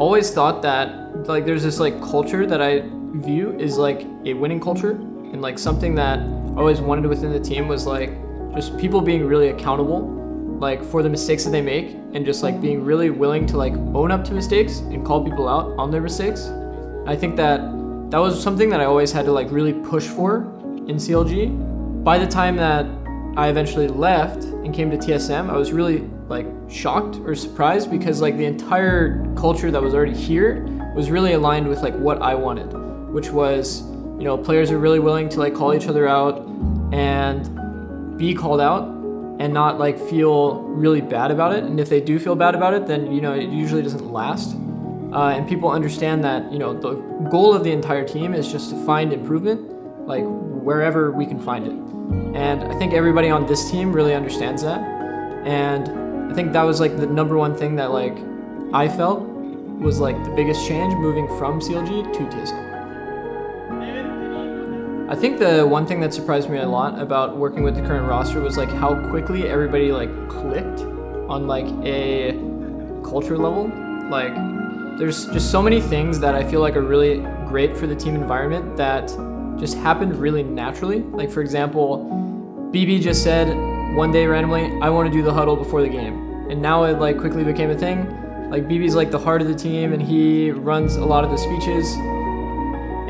always thought that like there's this like culture that I view is like a winning culture, and like something that I always wanted within the team was like just people being really accountable like for the mistakes that they make, and just like being really willing to like own up to mistakes and call people out on their mistakes. I think that was something that I always had to like really push for in CLG. By the time that I eventually left and came to TSM, I was really like shocked or surprised because like the entire culture that was already here was really aligned with like what I wanted, which was, you know, players are really willing to like call each other out and be called out and not like feel really bad about it. And if they do feel bad about it, then, you know, it usually doesn't last. And people understand that, you know, the goal of the entire team is just to find improvement, like wherever we can find it. And I think everybody on this team really understands that. And I think that was like the number one thing that like I felt was like the biggest change moving from CLG to TSM. I think the one thing that surprised me a lot about working with the current roster was like how quickly everybody like clicked on like a culture level. Like there's just so many things that I feel like are really great for the team environment that just happened really naturally. Like for example, BB just said one day randomly, I want to do the huddle before the game. And now it like quickly became a thing. Like BB's like the heart of the team and he runs a lot of the speeches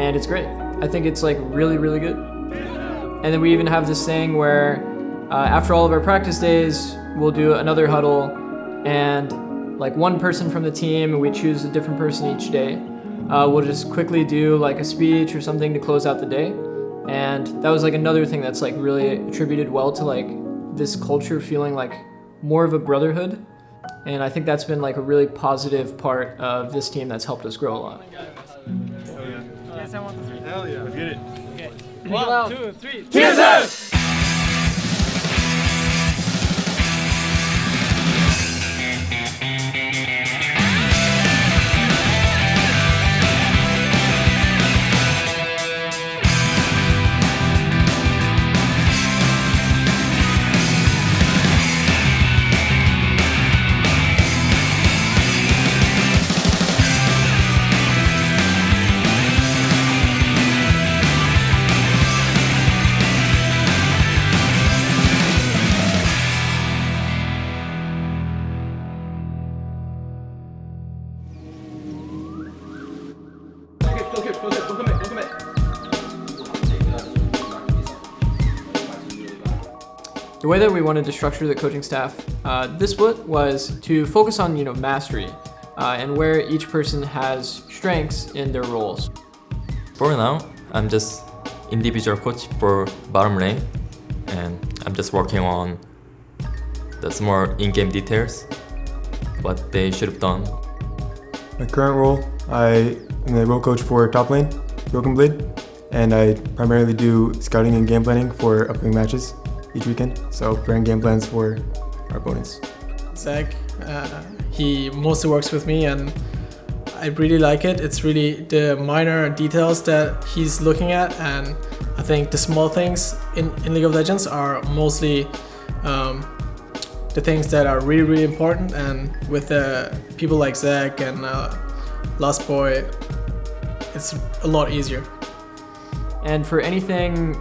and it's great. I think it's like really, really good. And then we even have this thing where after all of our practice days, we'll do another huddle and like one person from the team, and we choose a different person each day. We'll just quickly do like a speech or something to close out the day. And that was like another thing that's like really attributed well to like this culture feeling like more of a brotherhood. And I think that's been like a really positive part of this team that's helped us grow a lot. Hell yeah. TSM 1, 2, 3. Hell yeah. Let's get it. Okay. 1, 2, 3. TSM! The way that we wanted to structure the coaching staff this split was to focus on, you know, mastery and where each person has strengths in their roles. For now, I'm just individual coach for bottom lane, and I'm just working on the small in-game details, what they should have done. My current role, I am the role coach for top lane, Broken Blade, and I primarily do scouting and game planning for upcoming matches each weekend, so preparing game plans for our opponents. Zach, he mostly works with me and I really like it. It's really the minor details that he's looking at, and I think the small things in League of Legends are mostly the things that are really, really important, and with people like Zach and Last Boy, it's a lot easier. And for anything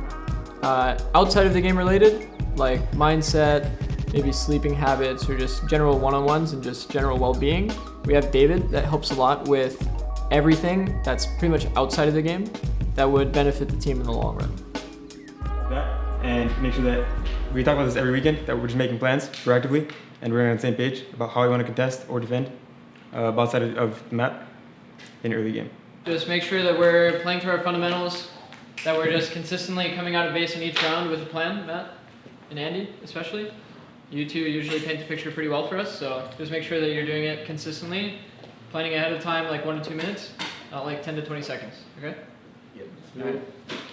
outside of the game related, like mindset, maybe sleeping habits, or just general one-on-ones and just general well-being, we have David that helps a lot with everything that's pretty much outside of the game that would benefit the team in the long run. And make sure that we talk about this every weekend, that we're just making plans proactively and we're on the same page about how we want to contest or defend outside of the map in early game. Just make sure that we're playing to our fundamentals, that we're just consistently coming out of base in each round with a plan, Matt and Andy especially. You two usually paint the picture pretty well for us, so just make sure that you're doing it consistently, planning ahead of time like 1 to 2 minutes, not like 10 to 20 seconds, okay? Yep. All right,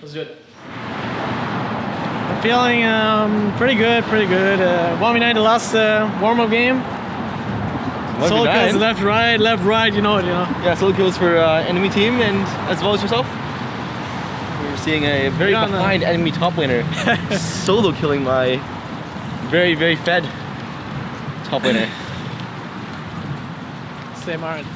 let's do it. I'm feeling pretty good. 1v9 the last warm-up game. Solo kills left, right, you know. Yeah, solo kills for enemy team and as well as yourself. We're seeing a very behind enemy top laner solo killing my very, very fed top laner. Same aren't.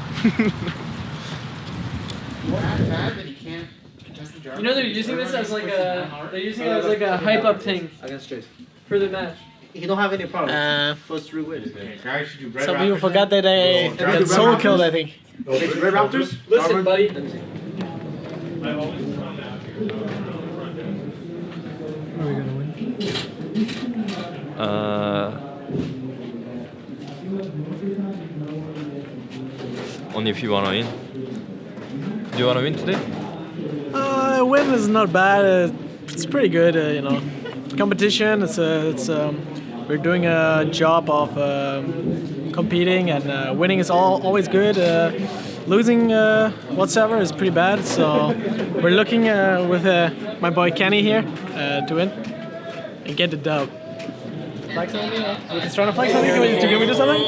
You know they're using this as like a hype up thing Against Trace. for the match. He don't have any problem. First 3 wins. Some people forgot that they got solo killed, I think. Red Raptors? Listen, buddy. Only if you wanna win. Do you wanna win today? Win is not bad. It's pretty good, you know. Competition. We're doing a job of competing, and winning is always good. Losing whatsoever is pretty bad. So we're looking with my boy Kenny here to win and get the dub. Flex on me? We're just trying to flex on me. Can we do something?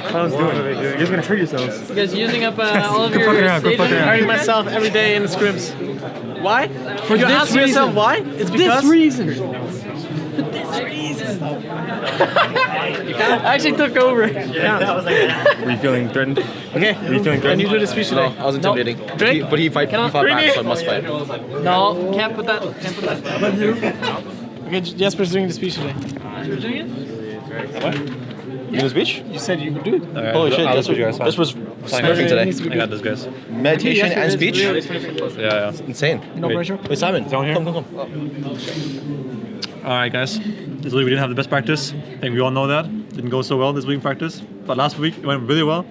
Clowns doing what they're doing. You're just gonna hurt yourselves. You guys using up all of your fucking around. Hurting myself every day in the scrims. Why? For you this ask yourself reason. why? It's because This reason. I actually took over. Were you feeling threatened? Okay. Were you feeling Can threatened? you do the speech today? I was intimidating. Drake? But he fought back, so I must fight. No, can't put that. Okay, Jesper's doing the speech today. You're doing it? You do a speech? You said you would do it. Holy shit, I'll this do you guys. was smurfing today. I got this, guys. Meditation and speech? Yeah. Insane. No pressure. Wait, Simon, Down here? come. Alright, guys. This week we didn't have the best practice. I think we all know that. Didn't go so well this week in practice. But last week it went really well.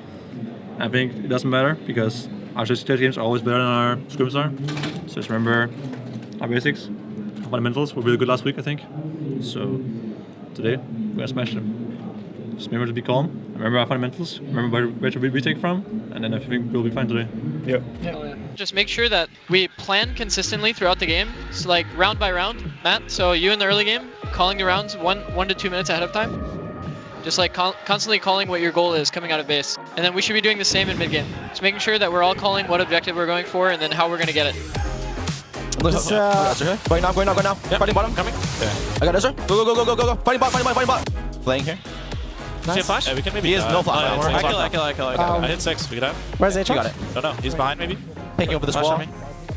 I think it doesn't matter because our stage games are always better than our scrims are. So just remember our basics, our fundamentals were really good last week, I think. So today we're gonna smash them. Just remember to be calm. Remember our fundamentals. Remember where to retake from, and then I think we'll be fine today. Yep. Just make sure that we plan consistently throughout the game, so like round by round, Matt. So you in the early game, calling the rounds 1 to 2 minutes ahead of time. Just like constantly calling what your goal is coming out of base. And then we should be doing the same in mid game. Just making sure that we're all calling what objective we're going for and then how we're gonna get it. Just, Going now. Fighting bottom. Coming. I got Ezra. Go. Fighting bot. Flaying here. See a flash? Yeah, we can maybe. He has no flash. I kill. I hit 6. We get out. where's Aatrox? You got it. No. He's behind maybe. Taking over this Flash wall. on me.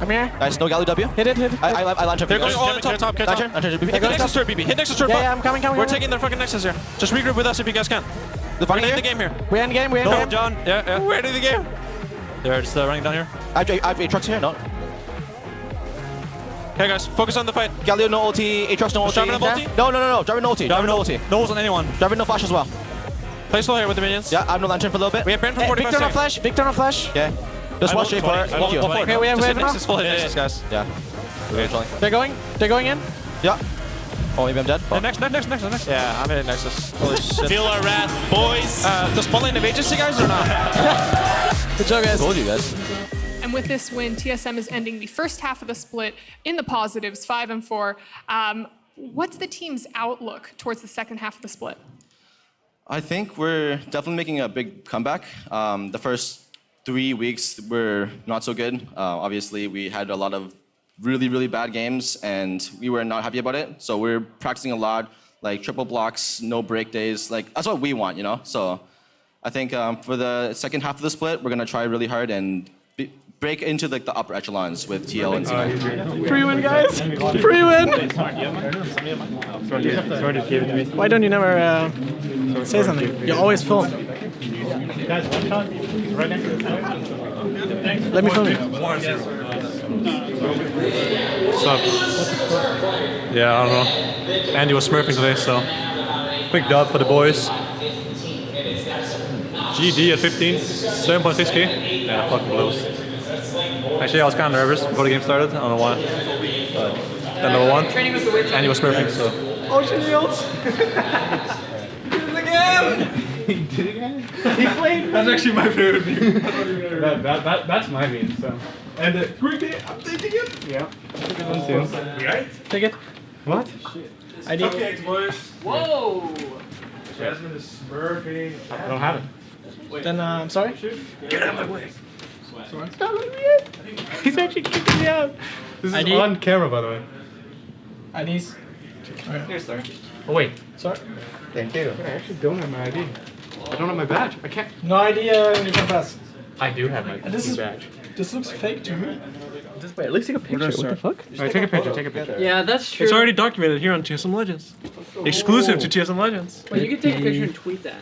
I'm here. Guys, no Galio W. Hit it. I land They're going all on the top. Lantern. Hit next to turret, BB. Hit next to turret. Yeah, I'm coming. We're taking their fucking nexus here. Just regroup with us if you guys can. The We're fighting in here. the game here. We end game. No, John. Yeah. We're in the game. They're just running down here. I have Aatrox here. No. Okay, guys, focus on the fight. Galio no ulti. Aatrox no ulti. Jarvan no ulti? No. Jarvan no ulti. Jarvan no ulti. No ults on anyone. Jarvan no flash as well. Play slow here with the minions. Yeah, I have no lantern for a little bit. We have Brand for 45 Victor on seconds. flash. Okay. Just watch J for it. Thank you. Okay, we have Just hit enough. nexus, full hit nexus, guys. Yeah. Okay, trolling. They're going in. Yeah. Oh, maybe I'm dead. Yeah, next. Yeah, I'm hitting nexus. Holy shit. Feel our wrath, boys. Does Pauline have agency, guys, or not? Good job, guys. Told you guys. And with this win, TSM is ending the first half of the split in the positives, 5 and 4. What's the team's outlook towards the second half of the split? I think we're definitely making a big comeback. The first 3 weeks were not so good. Obviously, we had a lot of really bad games, and we were not happy about it. So we're practicing a lot, like triple blocks, no break days. Like that's what we want, you know. So I think for the second half of the split, we're gonna try really hard and break into like the upper echelons with TL and CI. Free win, guys. Free win. Why don't you never say something? You're always film. Let me film you. What's up? Yeah, I don't know. Andy was smurfing today, so quick dub for the boys. GD at 15, 7.6k. Yeah, fucking close. Actually, I was kind of nervous before the game started. I don't know why. But then number 1, Andy was smurfing, so. Oh, shields. He played. That's actually my favorite meme. That's my meme. So. And quick day, I'm taking it. Yeah. Take it one soon. Right? Take it. What? I did. Cupcakes, boys. Whoa! Jasmine is smurfing. I don't have it. Then I'm sorry. Get out of my way. He's actually kicking me out. This is ID? on camera, by the way. IDs. Here, sir. Oh wait. Sorry. Thank you. I actually don't have my ID. I don't have my badge. I can't. No idea. You can pass. I do have my This is badge. This looks fake to me. Wait, it looks like a picture. What the fuck? Alright, take a picture. Take a picture. Yeah, that's true. It's already documented here on TSM Legends. Exclusive to TSM Legends. Well, you can take a picture and tweet that.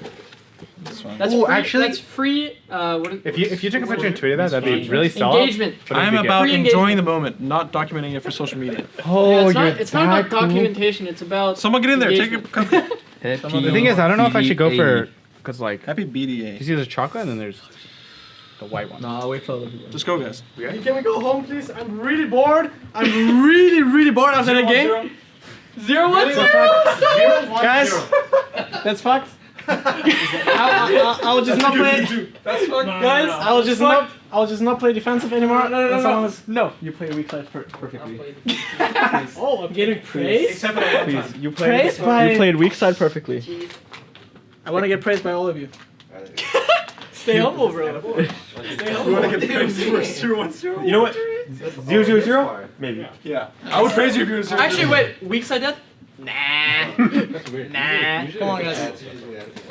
That's Oh, free, actually- that's free. What is, If you took a picture and tweeted that, that'd be really solid. engagement. I'm be good. about Free enjoying engagement. the moment, not documenting it for social media. Oh, Yeah, it's not about documentation. It's about. Someone get in there, take a engagement. The thing is, I don't know if I should go for because like happy you BDA. see there's chocolate and then there's the white one. Nah, wait for other people. Just go, guys. Can we go home, please? I'm really bored. I'm really bored after the game. 0-1-0. Guys, that's fucked. I'll just not play. That's fucked. Guys, I'll just not play defensive anymore. No, you play weak side perfectly. Oh, I'm getting praised. Please, you Praised by. You played weak side perfectly. I want to get praised by all of you. Stay humble, bro. Stay humble. You know what? 0-0-0? Maybe. Yeah. I would praise you if you were Actually, wait. Weak side death? Nah. Nah. Come on, guys.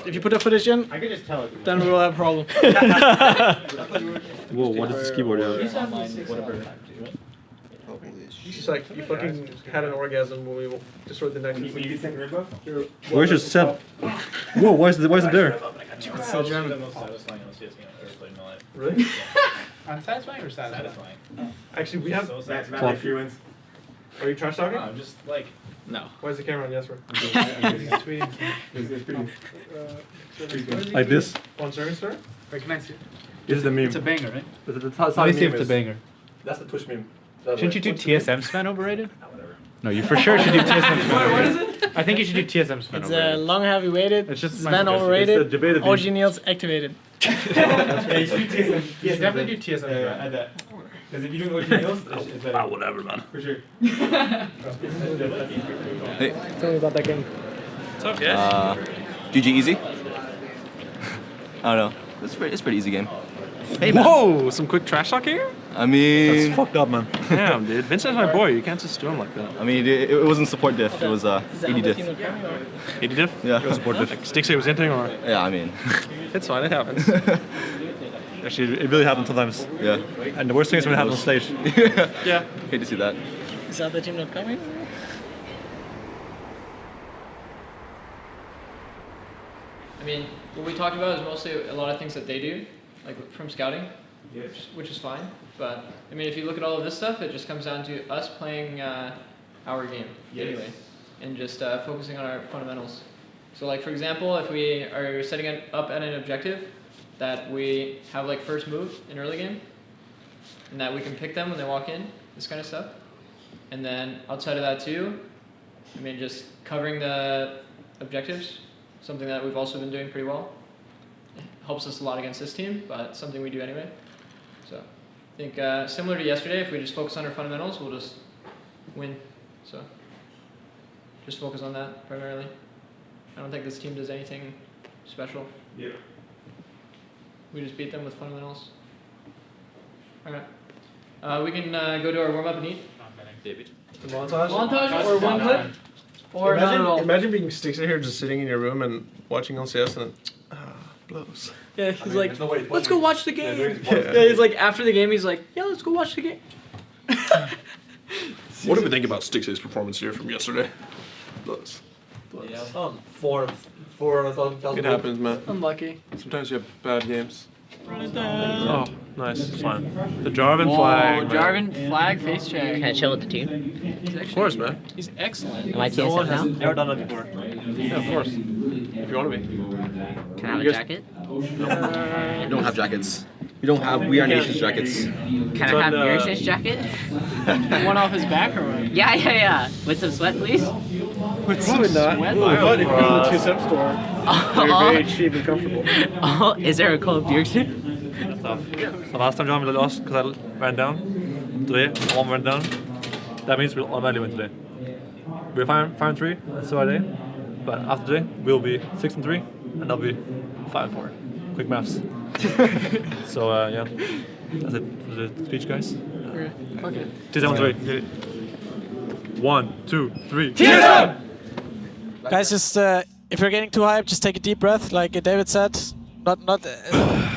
If you put the footage in, I can just tell it. then we will have a problem. Whoa, what is this keyboard? She's like, you fucking had an orgasm when we destroyed the next. When you get second rainbow? Where's your set? Whoa, why is it there? It's so German. Really? Unsatisfying or satisfying? Actually, we have. Matt, free wins. Are you trash talking? I'm just like No. Why is the camera on Jesper? It's pretty. Like this? 1 second, sir. Wait, can I see? This is the meme. It's a banger, right? Let Let me see if it's a banger. That's the push meme. Shouldn't you do TSM Sven overrated? No, you for sure should do TSM Sven. What is it? I think you should do TSM Sven It's overrated. long heavy waited. It's just my Sven suggestion. It's the overrated. debated OG Niels activated. You should definitely do TSM Sven. Add that. Because if you do OG Niels, it's better. Whatever, man. For sure. Hey, Tell me about that game. What's up, guys? GG easy. I don't know. It's pretty easy game. Hey, man. Whoa, some quick trash talk here? I mean, That's fucked up, man. Damn, dude. Vincent's my boy. You can't just do him like that. I mean, it wasn't support diff. It was AD diff. 80 diff? Yeah. Support diff. Like, Stixie was inting or? Yeah, I mean, It's fine, it happens. Actually, it really happens sometimes. yeah. And the worst thing is when it happens on stage. Yeah. Hate to see that. Is that the team not coming? I mean, what we talked about is mostly a lot of things that they do, like from scouting, which is fine. But I mean, if you look at all of this stuff, it just comes down to us playing our game anyway, and just focusing on our fundamentals. So, like for example, if we are setting it up at an objective that we have like first move in early game, and that we can pick them when they walk in, this kind of stuff. And then outside of that too, I mean, just covering the objectives, something that we've also been doing pretty well. It helps us a lot against this team, but something we do anyway. So I think similar to yesterday, if we just focus on our fundamentals, we'll just win. So just focus on that primarily. I don't think this team does anything special. Yeah. We just beat them with fundamentals. All right. We can go to our warm-up and eat. The montage? Montage or one clip? Or not at all. Imagine being Stixie here just sitting in your room and watching LCS and blows. Yeah, he's like, no way. let's go watch the game. Yeah. Yeah, he's like, after the game, he's like, yeah, let's go watch the game. What do we think about Stixie's performance here from yesterday? Blows. Yeah, four on 1,000. It happens, man. Unlucky. Sometimes you have bad games. Oh, nice. It's fine. The Jarvan flag. man. Jarvan flag face check. Can I chill with the team? Of course, man. He's excellent. Am I TSM now? Never done that before. Yeah, of course. If you want to be. Can I have a jacket? We don't have jackets. We are nation's jackets. Can I have Mirish's jacket? One off his back or what? Yeah. With some sweat, please. Probably not. But if you go to the TSM store, you're very cheap and comfortable. Oh, is there a cold beer too? So last time John we lost because I ran down. Today, one went down. That means we'll automatically win today. We're 5-3, so are they. But after today, we'll be 6-3, and they'll be 5-4. Quick maths. So yeah, that's it for the speech, guys. Okay. TSM 3. 1, 2, 3. TSM! Guys, just if you're getting too hyped, just take a deep breath, like David said. Not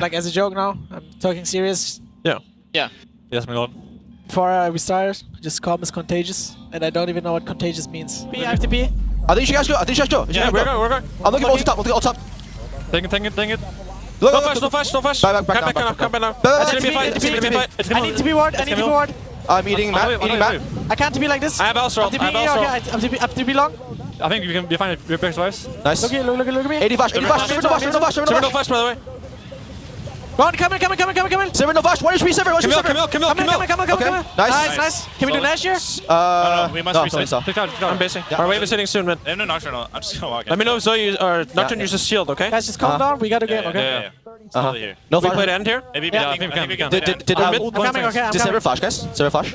like as a joke now. I'm talking serious. Yeah. Yeah. Yes, my lord. Before we start, just calm is contagious, and I don't even know what contagious means. I have to pee. I think you guys go. Yeah, we're going. I'm looking ulti top. Looking ulti top. Take it. Look, No flash. Back now. It's gonna be fine. I need to be ward. I'm eating Matt. I can't to be like this. I have Elstro. I have to be long. I think you can be fine if you're back twice. Nice. Look at me. 80 flash. Seven no flash, by the way. Go on, come in. Seven no flash. 1 HP, Seven. Come on. Okay. Nice. Can we do Nash here? No, we must no, reset. so. Take out. I'm basing. Our wave is hitting soon, man. No, Nocturnal. I'm just gonna walk in. Let me know if Zoe or Nocturne uses shield, okay? Guys, just calm down. We got a game, okay? Still here. No We flash. played end here? Maybe I think we can. Did I'm coming, okay, I'm Did Seven coming. flash, guys? Seven flash?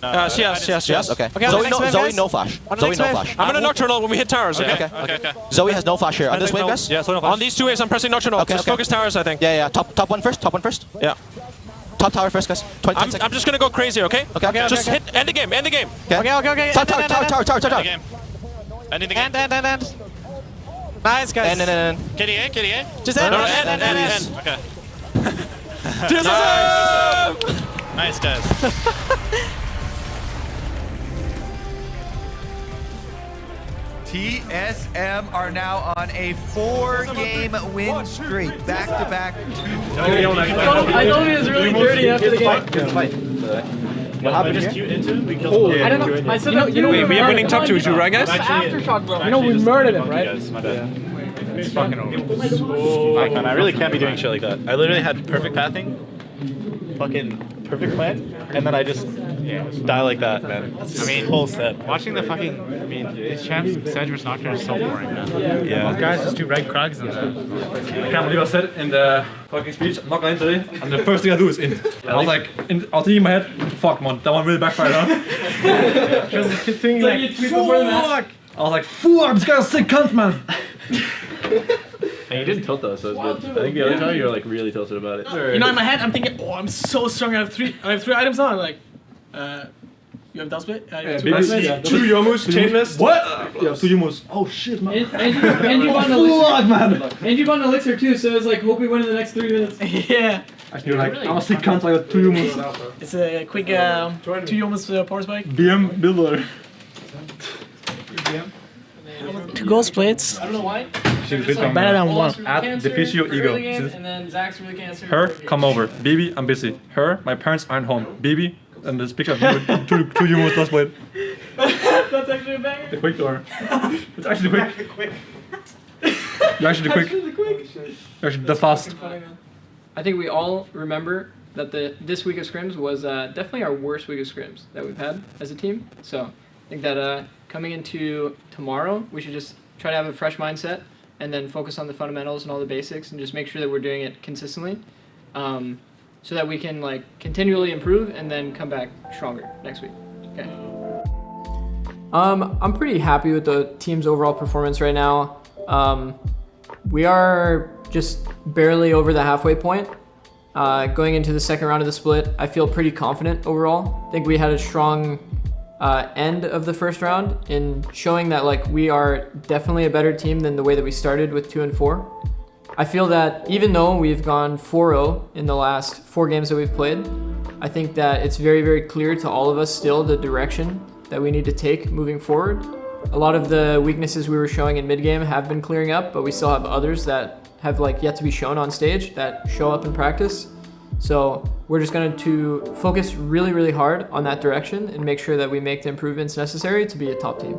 She has. Okay. Okay, on the next wave, Zoe guys. no flash. On the Zoe next no wave. flash. I'm gonna Nocturnal when we hit towers, okay? Okay. Zoe has no flash here. On this wave, guys? Yeah, so no flash. On these two waves, I'm pressing Nocturnal. Okay, Just okay. focus towers, I think. Yeah. Top one first. Yeah. Top tower first, guys. 20 I'm seconds. just gonna go crazy, okay? Okay. Just hit, end the game. Okay. Tower. Game. Ending the game. And. Nice, guys. And. KDA. Just end. End. Okay. Nice. Nice, guys. TSM are now on a 4-game win streak, back-to-back. I told you it was really dirty after the game. What happened here? I don't know. I said you know we are winning top 2-2, right, guys? Aftershock, bro. You know we murdered him, right? It's fucking over. I really can't be doing shit like that. I literally had perfect pathing, fucking perfect plan, and then I just die like that, man. I mean, whole set. Watching the fucking, these champs, Sedge vs Nocturne is so boring, man. Yeah. Those guys just do red Krugs and stuff. I can't believe I said it in the fucking speech. I'm not going today, and the first thing I do is in. I was like, I was thinking in my head, fuck man, that one really backfired, huh? Just thinking like, fuck! I was like, fuck, this guy's a sick cunt, man. And you didn't tilt though, so it's good. I think the other time you were like really tilted about it. You know, in my head, I'm thinking, oh, I'm so strong. I have three items now. I'm like, you have Dustblade? Yeah, Two Yomus, Chainless. What? Yeah, 2 Yomus. Oh shit, man. And you bought an elixir. And you bought an elixir too, so it's like, hope we win in the next 3 minutes. Yeah. Actually, like, I'm a sick cunt, I got 2 Yomus. It's a quick 2 Yomus power spike. BM builder. 2 ghost plates. I don't know why. Better than 1. At the Fisio Ego. And then Zach's really cancer. Her, come over. Baby, I'm busy. Her, my parents aren't home. Baby, and this picture of you with 2 Yomus last blade. That's actually a banger. The quick door. It's actually quick. You're actually quick. You're actually the fast. I think we all remember that this week of scrims was definitely our worst week of scrims that we've had as a team. So I think that coming into tomorrow, we should just try to have a fresh mindset and then focus on the fundamentals and all the basics and just make sure that we're doing it consistently, so that we can like continually improve and then come back stronger next week. Okay. I'm pretty happy with the team's overall performance right now. We are just barely over the halfway point. Going into the second round of the split, I feel pretty confident overall. I think we had a strong end of the first round in showing that like we are definitely a better team than the way that we started with 2 and 4. I feel that even though we've gone 4-0 in the last 4 games that we've played, I think that it's very, very clear to all of us still the direction that we need to take moving forward. A lot of the weaknesses we were showing in mid-game have been clearing up, but we still have others that have like yet to be shown on stage that show up in practice. So we're just going to focus really, really hard on that direction and make sure that we make the improvements necessary to be a top team.